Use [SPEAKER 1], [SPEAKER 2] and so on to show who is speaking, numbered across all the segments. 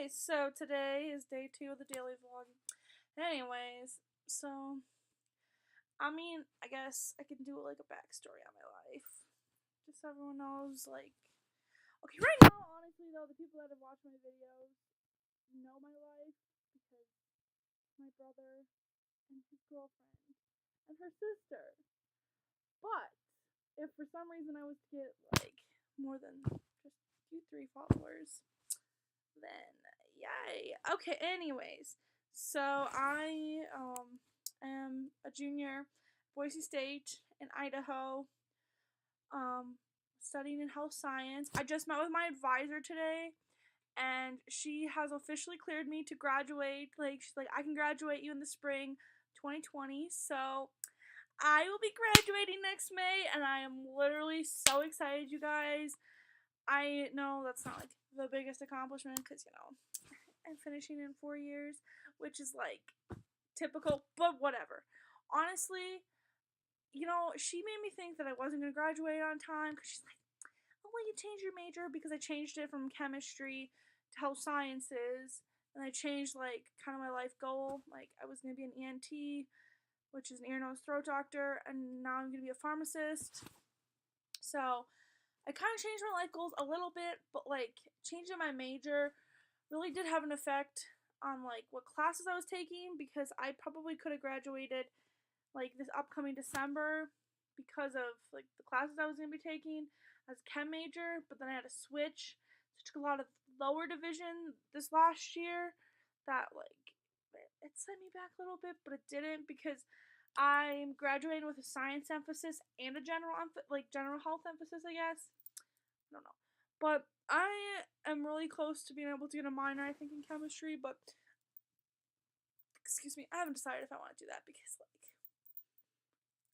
[SPEAKER 1] Anyways, so today is day 2 of the daily vlog. Anyways, so I guess I can do like a backstory on my life, just so everyone knows. Okay, right now, honestly though, the people that have watched my videos know my life because my brother and his girlfriend and her sister. But if for some reason I was to get like more than just 2-3 followers, then yay. Okay, anyways. So I am a junior, Boise State in Idaho, um studying in health science. I just met with my advisor today and she has officially cleared me to graduate. Like she's like, I can graduate you in the spring 2020. So I will be graduating next May and I am literally so excited, you guys. I know that's not like the biggest accomplishment because, I'm finishing in 4 years, which is like typical, but whatever. Honestly, she made me think that I wasn't going to graduate on time because she's like, oh, well, you changed your major because I changed it from chemistry to health sciences. And I changed like kind of my life goal. Like I was going to be an ENT, which is an ear, nose, throat doctor, and now I'm going to be a pharmacist. So I kind of changed my life goals a little bit, but like changing my major really did have an effect on like what classes I was taking because I probably could have graduated like this upcoming December because of like the classes I was going to be taking as a chem major, but then I had to switch. So I took a lot of lower division this last year that like it set me back a little bit, but it didn't because I'm graduating with a science emphasis and a general health emphasis, I guess. I don't know. But I am really close to being able to get a minor, I think, in chemistry, but excuse me, I haven't decided if I want to do that because, like,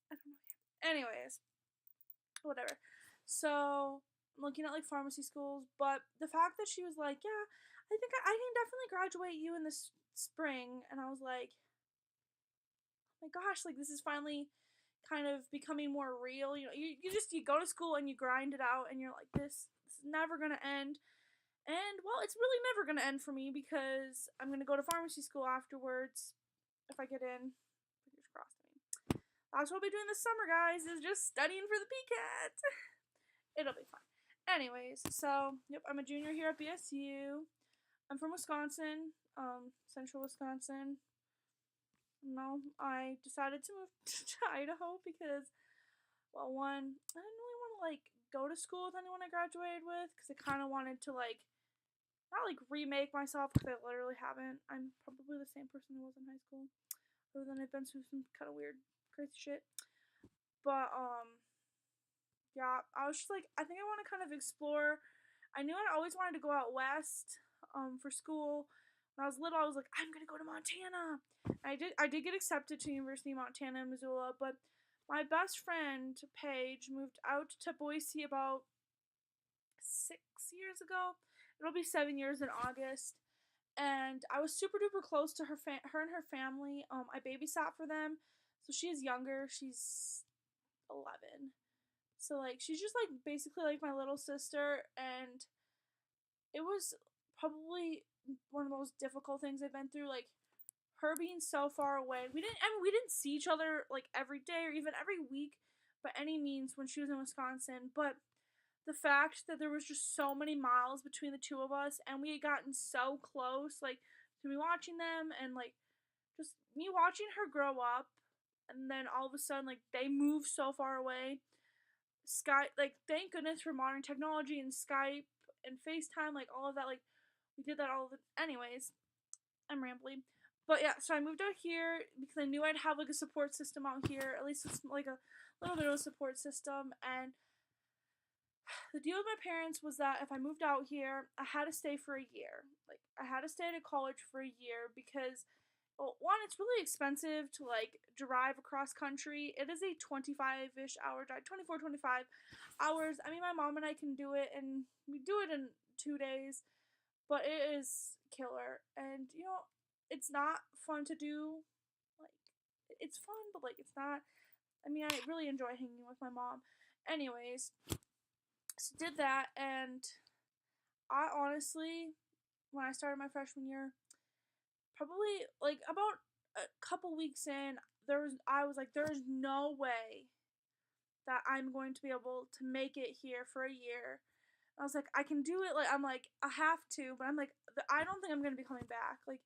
[SPEAKER 1] I don't know yet. Anyways, whatever. So, I'm looking at, like, pharmacy schools, but the fact that she was like, yeah, I think I can definitely graduate you in this spring, and I was like, oh my gosh, like, this is finally kind of becoming more real. You go to school and you grind it out, and you're like, this is never gonna end. And, well, it's really never going to end for me because I'm going to go to pharmacy school afterwards if I get in. Fingers crossed. That's what I'll be doing this summer, guys, is just studying for the PCAT. It'll be fun. Anyways, so, yep, I'm a junior here at BSU. I'm from Wisconsin, central Wisconsin. No, I decided to move to Idaho because, well, one, I didn't really want to, like, go to school with anyone I graduated with because I kind of wanted to, like, not like remake myself because I literally haven't. I'm probably the same person who was in high school, other than I've been through some kind of weird, crazy shit. But yeah, I was just like, I think I want to kind of explore. I knew I always wanted to go out west, for school. When I was little, I was like, I'm gonna go to Montana. And I did get accepted to University of Montana in Missoula, but my best friend Paige moved out to Boise about 6 years ago. It'll be 7 years in August. And I was super duper close to her and her family. I babysat for them. So she's younger. She's 11. So like she's just like basically like my little sister, and it was probably one of the most difficult things I've been through. Like her being so far away. We didn't see each other like every day or even every week by any means when she was in Wisconsin, but the fact that there was just so many miles between the two of us and we had gotten so close, like to me watching them and like just me watching her grow up, and then all of a sudden like they move so far away. Skype, like thank goodness for modern technology and Skype and FaceTime, like all of that, like we did that all the anyways. I'm rambling. But yeah, so I moved out here because I knew I'd have like a support system out here, at least like a little bit of a support system. And the deal with my parents was that if I moved out here, I had to stay for a year. Like I had to stay at a college for a year because, well, one, it's really expensive to like drive across country. It is a 25-ish hour drive, 24, 25 hours. I mean, my mom and I can do it, and we do it in 2 days, but it is killer. And it's not fun to do. Like it's fun, but like it's not. I mean, I really enjoy hanging with my mom. Anyways, so did that, and I honestly when I started my freshman year, probably like about a couple weeks in, I was like, there's no way that I'm going to be able to make it here for a year. I was like, I can do it. Like, I'm like, I have to, but I'm like, I don't think I'm gonna be coming back. Like,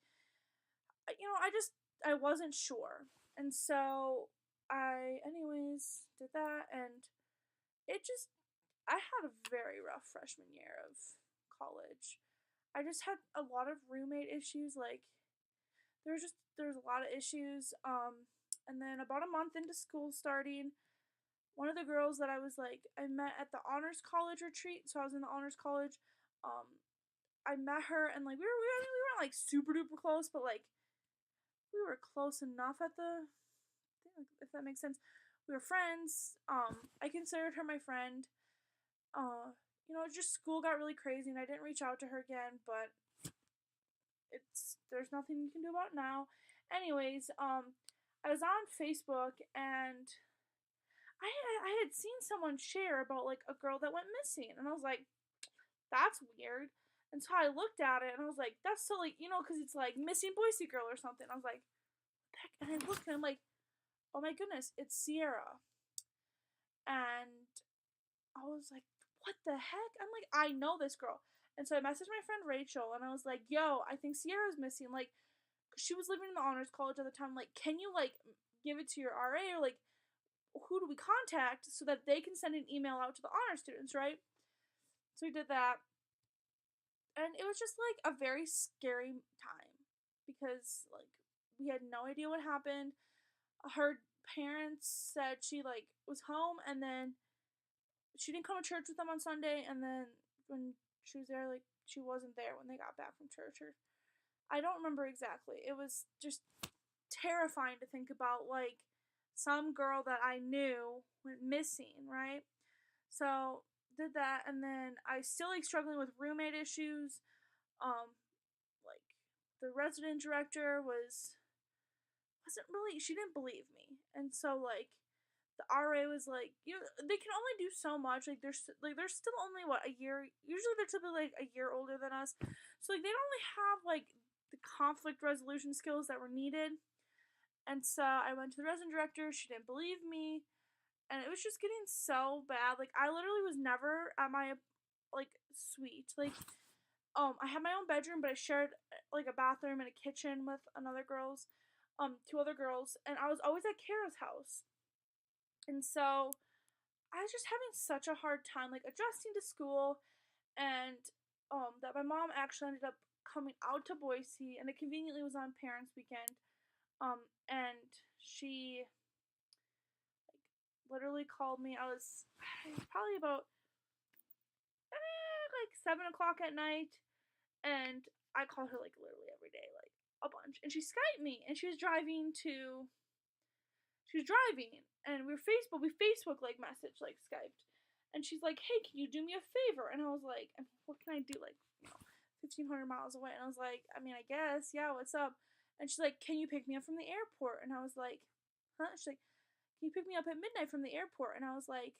[SPEAKER 1] I wasn't sure, and so anyways, did that, and it just, I had a very rough freshman year of college. I just had a lot of roommate issues. Like, there's a lot of issues. And then about a month into school starting, one of the girls that I met at the honors college retreat. So I was in the honors college. Um, I met her, and like we weren't like super duper close, but like we were close enough at the, if that makes sense. We were friends. I considered her my friend. Just school got really crazy, and I didn't reach out to her again. But there's nothing you can do about it now. Anyways, I was on Facebook, and I had seen someone share about like a girl that went missing, and I was like, that's weird. And so I looked at it, and I was like, that's so like, because it's like missing Boise girl or something. I was like, what the heck? And I looked, and I'm like, oh my goodness, it's Sierra. And I was like, what the heck? I'm like, I know this girl. And so I messaged my friend Rachel, and I was like, yo, I think Sierra's missing. Like, she was living in the honors college at the time. Like, can you like give it to your RA, or like who do we contact so that they can send an email out to the honor students, right? So we did that, and it was just like a very scary time because like we had no idea what happened. Her parents said she like was home, and then she didn't come to church with them on Sunday, and then when she was there, like she wasn't there when they got back from church, or I don't remember exactly. It was just terrifying to think about, like some girl that I knew went missing, right? So did that, and then I still like struggling with roommate issues. Like the resident director wasn't really, she didn't believe me, and so like the RA was like, they can only do so much. Like they're still only what, a year. Usually they're typically like a year older than us, so like they don't really have like the conflict resolution skills that were needed. And so I went to the resident director. She didn't believe me, and it was just getting so bad. Like I literally was never at my like suite. Like I had my own bedroom, but I shared like a bathroom and a kitchen with two other girls, and I was always at Kara's house. And so I was just having such a hard time like adjusting to school, and that my mom actually ended up coming out to Boise, and it conveniently was on parents weekend. And she like literally called me. I was probably about like 7 o'clock at night, and I called her like literally every day, like a bunch. And she Skyped me, and she was driving, and we Facebook like message, like Skyped, and she's like, hey, can you do me a favor? And I was like, what can I do, like 1,500 miles away? And I was like, I mean, I guess, yeah, what's up? And she's like, can you pick me up from the airport? And I was like, huh? She's like, can you pick me up at midnight from the airport? And I was like,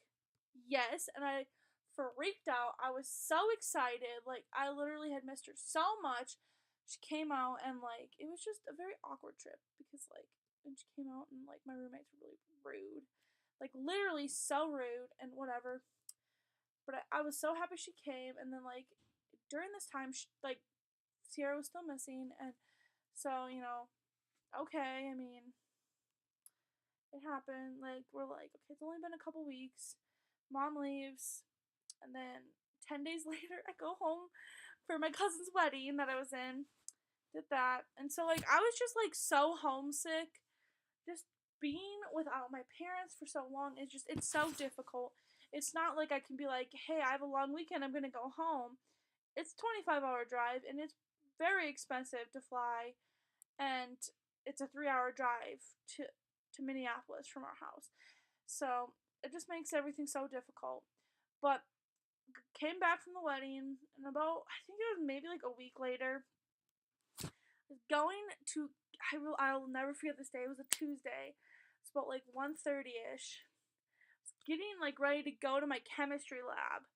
[SPEAKER 1] yes. And I freaked out. I was so excited. Like, I literally had missed her so much. She came out, and like it was just a very awkward trip because like when she came out, and like my roommates were really rude, like literally so rude and whatever. But I was so happy she came, and then like during this time, like Sierra was still missing, and so okay, I mean, it happened. Like we're like, okay, it's only been a couple weeks. Mom leaves, and then 10 days later, I go home for my cousin's wedding that I was in. Did that, and so like I was just like so homesick. Just being without my parents for so long is just, it's so difficult. It's not like I can be like, hey, I have a long weekend, I'm gonna go home. It's 25-hour drive, and it's very expensive to fly, and it's a 3-hour drive to Minneapolis from our house. So it just makes everything so difficult. But came back from the wedding, and about, I think it was maybe like a week later, going to, I'll never forget this day. It was a Tuesday. It's about like 1:30ish. Getting like ready to go to my chemistry lab,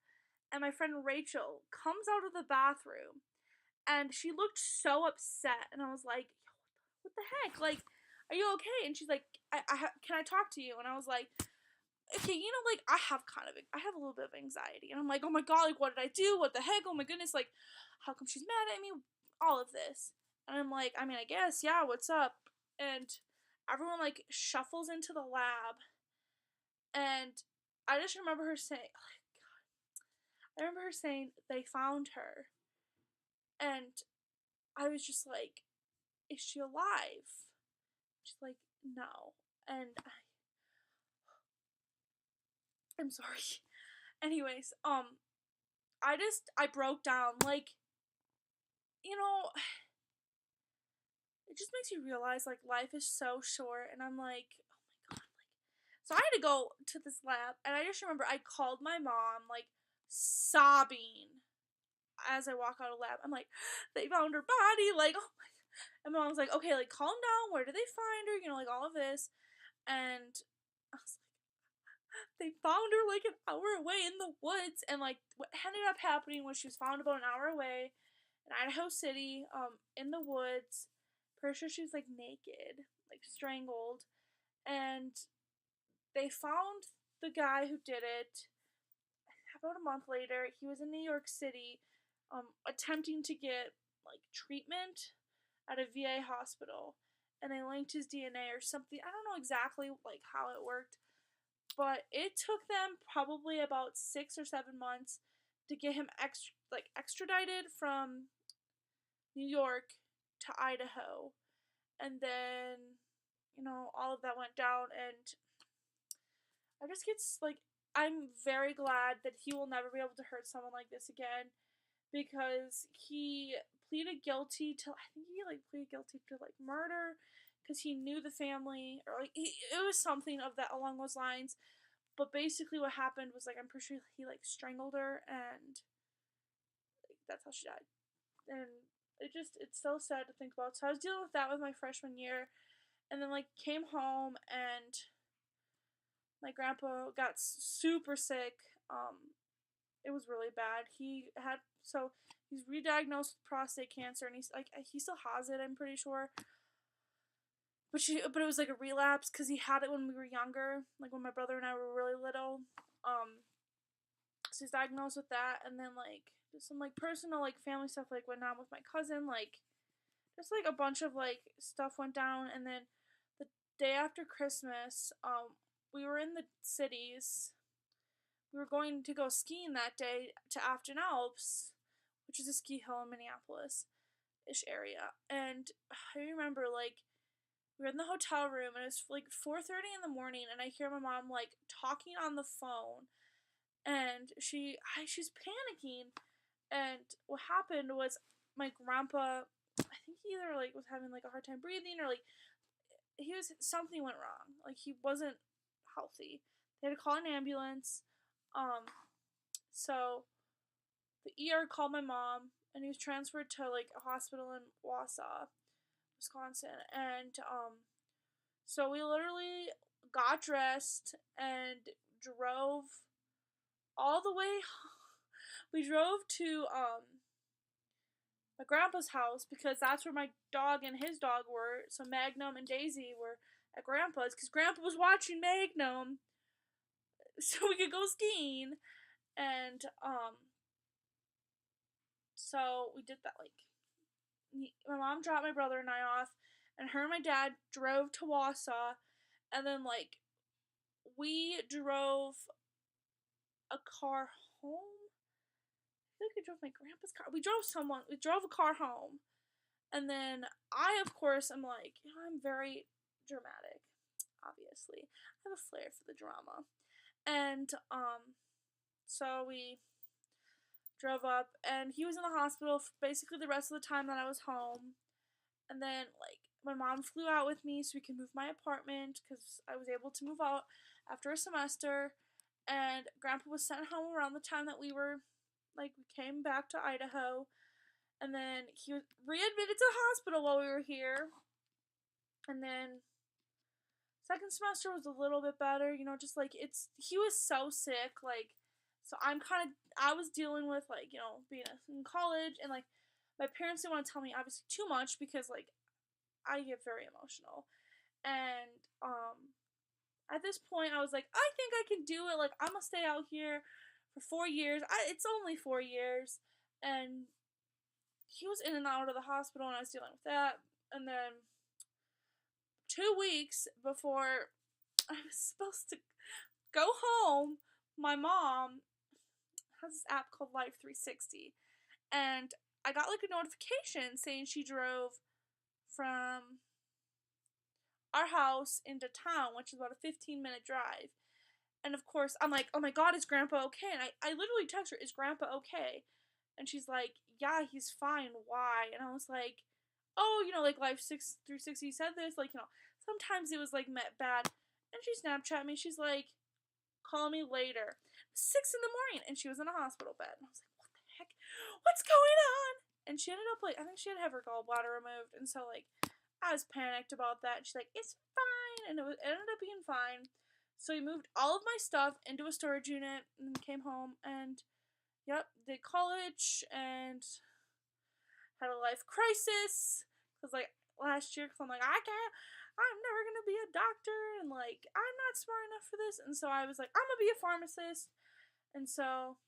[SPEAKER 1] and my friend Rachel comes out of the bathroom, And she looked so upset, and I was like, what the heck? Like, are you okay? And she's like, can I talk to you? And I was like, okay, like, I have a little bit of anxiety. And I'm like, oh my god, like, what did I do? What the heck? Oh my goodness, like, how come she's mad at me? All of this. And I'm like, I mean, I guess, yeah, what's up? And everyone, like, shuffles into the lab. And I just remember her saying, oh God. I remember her saying they found her. And I was just like, is she alive? She's like, no. And I'm sorry. Anyways, I broke down. Like, it just makes you realize, like, life is so short. And I'm like, oh my god. Like, so I had to go to this lab. And I just remember I called my mom, like, sobbing as I walk out of the lab. I'm like, they found her body. Like, oh my. And my mom's like, okay, like, calm down. Where did they find her? Like, all of this. And I was like, they found her, like, an hour away in the woods. And, like, what ended up happening was she was found about an hour away in Idaho City, in the woods. Pretty sure she was, like, naked, like, strangled. And they found the guy who did it about a month later. He was in New York City, attempting to get, like, treatment at a VA hospital, and they linked his DNA or something. I don't know exactly, like, how it worked, but it took them probably about 6 or 7 months to get him extradited from New York to Idaho. And then, all of that went down, and I just get, like, I'm very glad that he will never be able to hurt someone like this again, because he pleaded guilty to, I think he, like, pleaded guilty to, like, murder, because he knew the family, or, like, it was something of that along those lines. But basically what happened was, like, I'm pretty sure he, like, strangled her, and, like, that's how she died. And it's so sad to think about. So I was dealing with that with my freshman year, and then, like, came home, and my grandpa got super sick. It was really bad. He's re-diagnosed with prostate cancer, and he still has it, I'm pretty sure. But it was, like, a relapse, because he had it when we were younger, like, when my brother and I were really little. So he's diagnosed with that, and then, like, just some, like, personal, like, family stuff, like, went on with my cousin, like, just, like, a bunch of, like, stuff went down. And then the day after Christmas, we were in the cities. We were going to go skiing that day to Afton Alps, which is a ski hill in Minneapolis-ish area. And I remember, like, we were in the hotel room, and it was, like, 4:30 in the morning, and I hear my mom, like, talking on the phone, and she's panicking. And what happened was my grandpa, I think he either, like, was having, like, a hard time breathing, or, like, something went wrong. Like, he wasn't healthy. They had to call an ambulance. So the ER called my mom, and he was transferred to, like, a hospital in Wausau, Wisconsin. And so we literally got dressed and drove all the way. We drove to my grandpa's house, because that's where my dog and his dog were. So Magnum and Daisy were at grandpa's, because grandpa was watching Magnum so we could go skiing. And so we did that. Like, my mom dropped my brother and I off, and her and my dad drove to Wausau, and then, like, we drove a car home. I think we drove my grandpa's car. We drove a car home. And then I, of course, am like, I'm very dramatic, obviously. I have a flair for the drama. And, so we drove up, and he was in the hospital for basically the rest of the time that I was home. And then, like, my mom flew out with me so we could move my apartment, because I was able to move out after a semester. And grandpa was sent home around the time that we came back to Idaho. And then he was readmitted to the hospital while we were here. And then second semester was a little bit better, just, like, he was so sick, like, so I was dealing with, like, being in college, and, like, My parents didn't want to tell me obviously too much because like I get very emotional. And at this point I was like, I think I can do it. Like I'm gonna stay out here for 4 years. It's only 4 years. And he was in and out of the hospital and I was dealing with that. And then 2 weeks before I was supposed to go home, my mom has this app called Life 360. And I got like a notification saying she drove from our house into town, which is about a 15-minute drive. And of course, I'm like, oh my god, is Grandpa okay? And I literally text her, is Grandpa okay? And she's like, yeah, he's fine. Why? And I was like, oh, like Life 360 said this. Like, sometimes it was like met bad. And she Snapchat me. She's like, call me later. 6 in the morning. And she was in a hospital bed. And I was like, what the heck? What's going on? And she ended up like, I think she had to have her gallbladder removed. And so like, I was panicked about that. And she's like, it's fine. And it ended up being fine. So we moved all of my stuff into a storage unit and came home and yep, did college and had a life crisis. Cause like last year, cause I'm like, I'm never gonna be a doctor and like I'm not smart enough for this. And so I was like, I'm gonna be a pharmacist. And so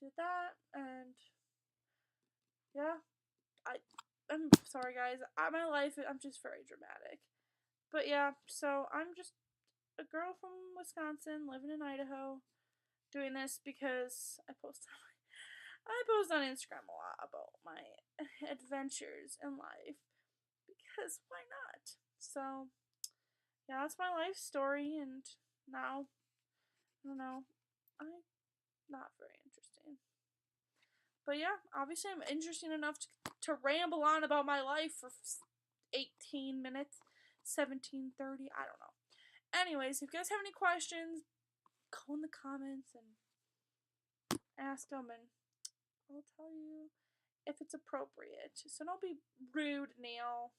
[SPEAKER 1] did that and yeah, I'm sorry guys. My life, I'm just very dramatic. But yeah, so I'm just a girl from Wisconsin living in Idaho doing this because I post on Instagram a lot about my adventures in life because why not? So yeah, that's my life story and now I don't know. I'm not very interesting. But yeah, obviously I'm interesting enough to ramble on about my life for 18 minutes, 17:30, I don't know. Anyways, if you guys have any questions, go in the comments and ask them and I'll tell you if it's appropriate. So don't be rude, Neil.